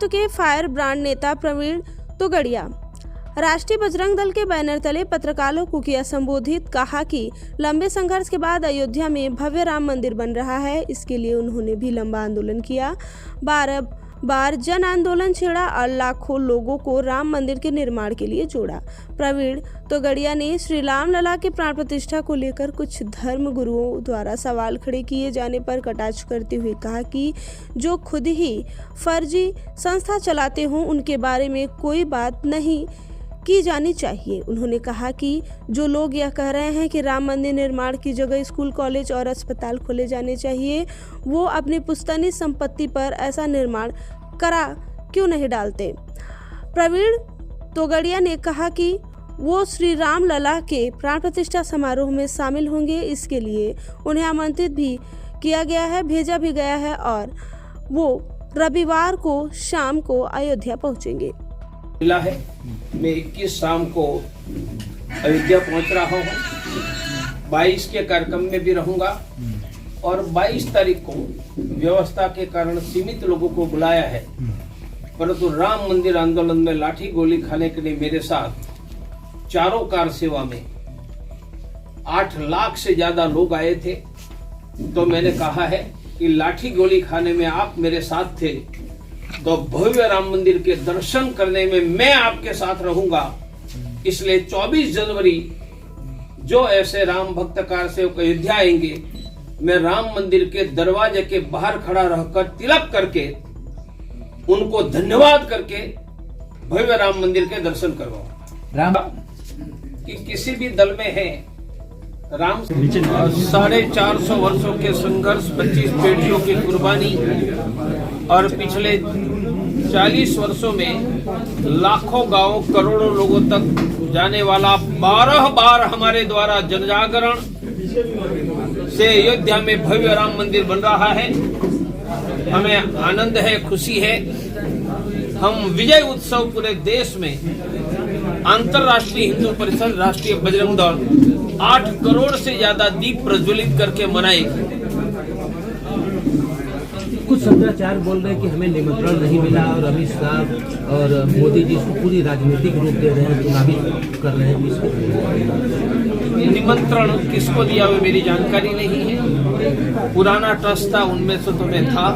नेतृत्व के fire brand नेता प्रवीण तोगड़िया राष्ट्रीय बजरंग दल के बैनर तले पत्रकारों को किया संबोधित। कहा कि लंबे संघर्ष के बाद अयोध्या में भव्य राम मंदिर बन रहा है। इसके लिए उन्होंने भी लंबा आंदोलन किया, 12 बार जन आंदोलन छेड़ा और लाखों लोगों को राम मंदिर के निर्माण के लिए जोड़ा। प्रवीण तोगड़िया ने श्री राम लला के प्राण प्रतिष्ठा को लेकर कुछ धर्म गुरुओं द्वारा सवाल खड़े किए जाने पर कटाक्ष करते हुए कहा कि जो खुद ही फर्जी संस्था चलाते हों उनके बारे में कोई बात नहीं की जानी चाहिए। उन्होंने कहा कि जो लोग यह कह रहे हैं कि राम मंदिर निर्माण की जगह स्कूल, कॉलेज और अस्पताल खोले जाने चाहिए, वो अपनी पुश्तैनी संपत्ति पर ऐसा निर्माण करा क्यों नहीं डालते। प्रवीण तोगड़िया ने कहा कि वो श्री राम लला के प्राण प्रतिष्ठा समारोह में शामिल होंगे। इसके लिए उन्हें आमंत्रित भी किया गया है, भेजा भी गया है और वो रविवार को शाम को अयोध्या पहुंचेंगे। मिला है, मैं 21 शाम को अयोध्या पहुंच रहा हूं। 22 के कार्यक्रम में भी रहूंगा और 22 तारीख को व्यवस्था के कारण सीमित लोगों को बुलाया है, परंतु राम मंदिर आंदोलन में लाठी गोली खाने के लिए मेरे साथ चारों कार सेवा में 8 लाख से ज्यादा लोग आए थे। तो मैंने कहा है कि लाठी गोली खाने में आप मेरे साथ थे तो भव्य राम मंदिर के दर्शन करने में मैं आपके साथ रहूंगा। इसलिए 24 जनवरी जो ऐसे राम भक्त कार से अयोध्या आएंगे, मैं राम मंदिर के दरवाजे के बाहर खड़ा रहकर तिलक करके उनको धन्यवाद करके भव्य राम मंदिर के दर्शन करवाऊंगा। कि किसी भी दल में है राम 450 वर्षों के संघर्ष, 25 पीढ़ियों की कुर्बानी और पिछले 40 वर्षों में लाखों गांवों, करोड़ों लोगों तक जाने वाला 12 बार हमारे द्वारा जनजागरण से अयोध्या में भव्य राम मंदिर बन रहा है। हमें आनंद है, खुशी है। हम विजय उत्सव पूरे देश में अंतर्राष्ट्रीय हिंदू परिषद, राष्ट्रीय बजरंग दल 8 करोड़ से ज्यादा दीप प्रज्वलित करके मनाएंगे। कुछ शंकराचार्य बोल रहे हैं कि हमें निमंत्रण नहीं मिला और अमित शाह और मोदी जी इसको पूरी राजनीतिक रूप दे रहे हैं, चुनावी कर रहे हैं। निमंत्रण किसको दिया हुआ मेरी जानकारी नहीं है। पुराना ट्रस्ट था, उनमें से तो मैं था।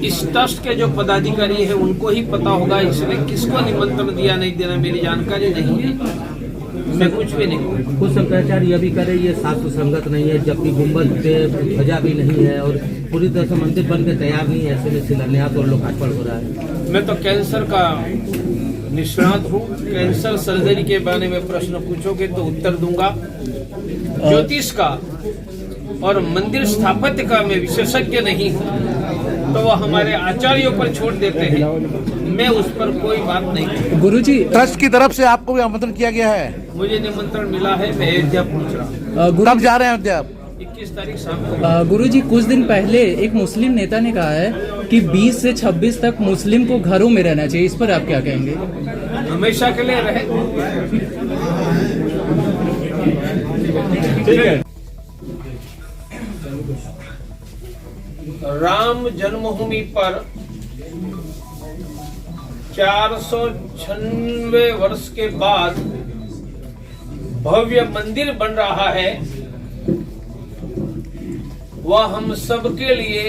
इस ट्रस्ट के जो पदाधिकारी है उनको ही पता होगा, इसलिए किसको निमंत्रण दिया नहीं देना मेरी जानकारी नहीं है। मैं कुछ भी नहीं। कुछ शंकराचार्य यह भी कह रहे ये शास्त्र संगत नहीं है, जबकि गुम्बद पे ध्वजा भी नहीं है और पूरी तरह से मंदिर बन के तैयार नहीं है, ऐसे में शिलान्यास और लोकार्पण हो रहा है। मैं तो कैंसर का निष्णात हूँ। कैंसर सर्जरी के बारे में प्रश्न पूछोगे तो उत्तर दूंगा। ज्योतिष का और मंदिर स्थापत्य का मैं विशेषज्ञ नहीं हूँ, तो वह हमारे आचार्यों पर छोड़ देते हैं। मैं उस पर कोई बात नहीं करूँ। गुरुजी, ट्रस्ट की तरफ से आपको भी आमंत्रण किया गया है? मुझे निमंत्रण मिला है, मैं अयोध्या पहुँच रहा हूँ। कब जा रहे हैं अयोध्या? 21 तारीख शाम को। गुरुजी, कुछ दिन पहले एक मुस्लिम नेता ने कहा है कि 20 से 26 तक मुस्लिम को घरों में रहना चाहिए, इस पर आप क्या कहेंगे? हमेशा के लिए रहे। ठीक है। राम जन्मभूमि पर 496 वर्ष के बाद भव्य मंदिर बन रहा है। वह हम सबके लिए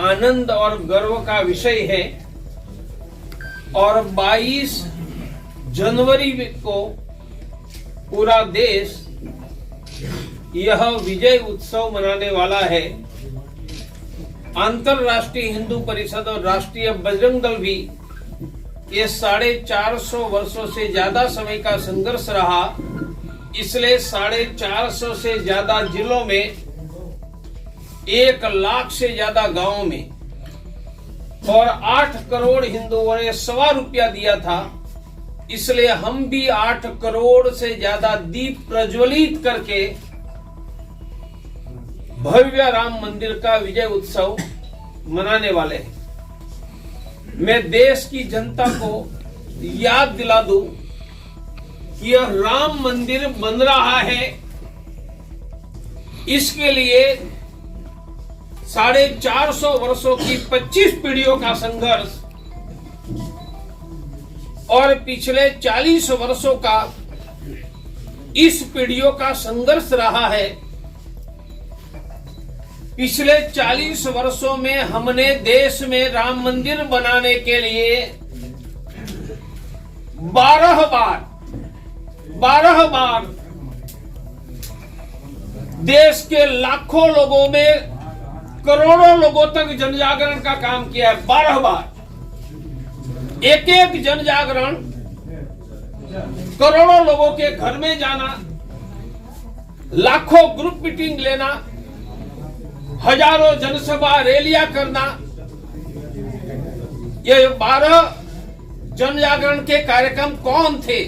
आनंद और गर्व का विषय है और 22 जनवरी को पूरा देश यह विजय उत्सव मनाने वाला है। अंतर्राष्ट्रीय हिंदू परिषद और राष्ट्रीय बजरंग दल भी ये 450 वर्षों से ज्यादा समय का संघर्ष रहा, इसलिए 450 से ज्यादा जिलों में 1 लाख से ज्यादा गांवों में और 8 करोड़ हिंदुओं ने ₹1.25 दिया था। इसलिए हम भी 8 करोड़ से ज्यादा दीप प्रज्वलित करके भव्य राम मंदिर का विजय उत्सव मनाने वाले हैं। मैं देश की जनता को याद दिला दूं कि यह राम मंदिर बन रहा है, इसके लिए 450 वर्षों की 25 पीढ़ियों का संघर्ष और पिछले 40 वर्षों का इस पीढ़ियों का संघर्ष रहा है। पिछले 40 वर्षों में हमने देश में राम मंदिर बनाने के लिए 12 बार देश के लाखों लोगों में करोड़ों लोगों तक जन जागरण का काम किया है। 12 बार एक जन जागरण, करोड़ों लोगों के घर में जाना, लाखों ग्रुप मीटिंग लेना, हजारों जनसभा रैलियां करना। ये 12 जन जागरण के कार्यक्रम कौन थे?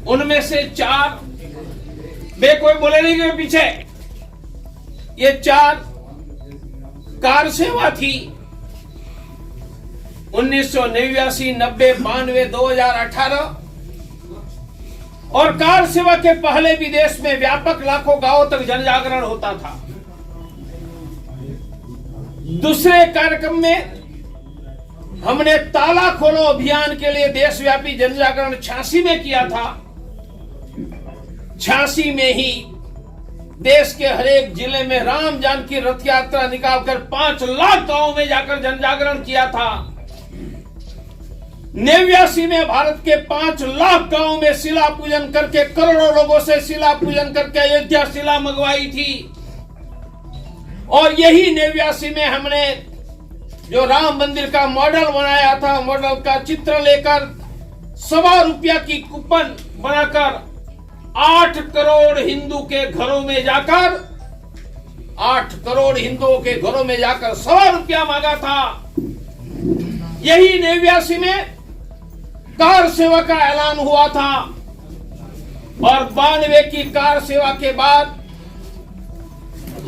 उनमें से 4 वे कोई बोले नहीं गए पीछे। ये 4 कार सेवा थी 1989, 90, 92, 2018। और कार सेवा के पहले भी देश में व्यापक लाखों गांवों तक जन जागरण होता था। दूसरे कार्यक्रम में हमने ताला खोलो अभियान के लिए देशव्यापी जन जागरण 86 में किया था। 86 में ही देश के हर एक जिले में राम जानकी रथ यात्रा निकालकर 5 लाख गांवों में जाकर जन जागरण किया था। 89 में भारत के 5 लाख गांवों में शिला पूजन करके करोड़ों लोगों से शिला पूजन करके अयोध्या शिला मंगवाई थी। और यही 89 में हमने जो राम मंदिर का मॉडल बनाया था, मॉडल का चित्र लेकर ₹1.25 की कूपन बनाकर 8 करोड़ हिंदू के घरों में जाकर 8 करोड़ हिंदुओं के घरों में जाकर ₹1.25 मांगा था। यही 89 में कार सेवा का ऐलान हुआ था। और 92 की कार सेवा के बाद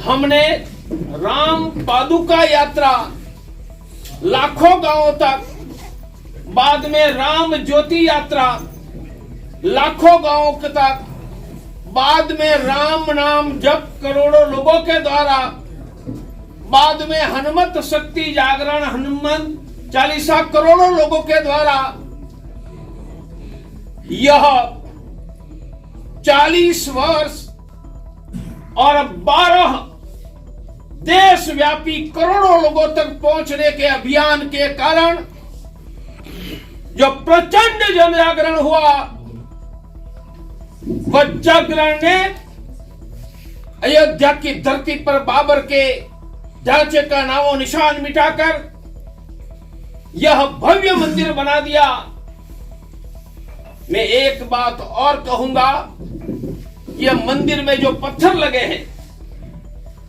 हमने राम पादुका यात्रा लाखों गांवों तक, बाद में राम ज्योति यात्रा लाखों गांवों तक, बाद में राम नाम जप करोड़ों लोगों के द्वारा, बाद में हनुमत शक्ति जागरण हनुमान चालीसा करोड़ों लोगों के द्वारा। यह 40 वर्ष और 12 देशव्यापी करोड़ों लोगों तक पहुंचने के अभियान के कारण जो प्रचंड जन जागरण हुआ, वह जागरण ने अयोध्या की धरती पर बाबर के ढांचे का नामो निशान मिटाकर यह भव्य मंदिर बना दिया। मैं एक बात और कहूंगा, यह मंदिर में जो पत्थर लगे हैं,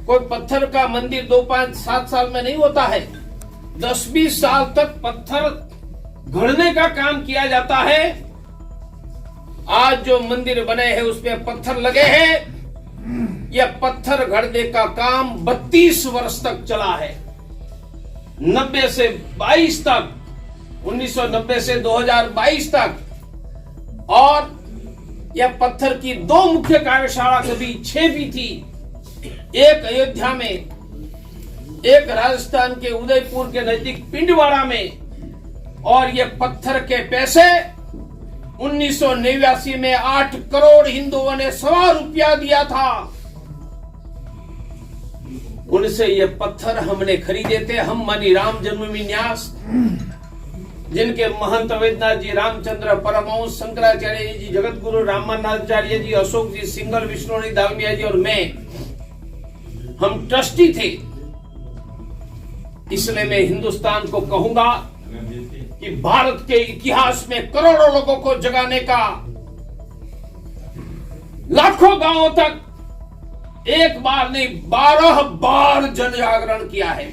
कोई पत्थर का मंदिर 2, 5, 7 साल में नहीं होता है। 10-20 साल तक पत्थर घड़ने का काम किया जाता है। आज जो मंदिर बने हैं उसमें पत्थर लगे हैं। यह पत्थर घड़ने का काम 32 वर्ष तक चला है। 90 से 22 तक, 1990 से 2022 तक। और यह पत्थर की 2 मुख्य कार्यशाला कभी 6 भी थी। एक अयोध्या में, एक राजस्थान के उदयपुर के नजदीक पिंडवाड़ा में। और ये पत्थर के पैसे 1989 में 8 करोड़ हिंदुओं ने ₹1.25 दिया था। उनसे ये पत्थर हमने खरीदे थे। हम मानी राम जन्मभूमि न्यास, जिनके महंत अवैधनाथ जी, रामचंद्र परमहंस, शंकराचार्य जी, जगत गुरु रामानंदाचार्य जी, अशोक जी सिंगल, विष्णुनी दालमिया जी और मैं, हम ट्रस्टी थे। इसलिए मैं हिंदुस्तान को कहूंगा कि भारत के इतिहास में करोड़ों लोगों को जगाने का, लाखों गांवों तक एक बार नहीं 12 बार जन जागरण किया है।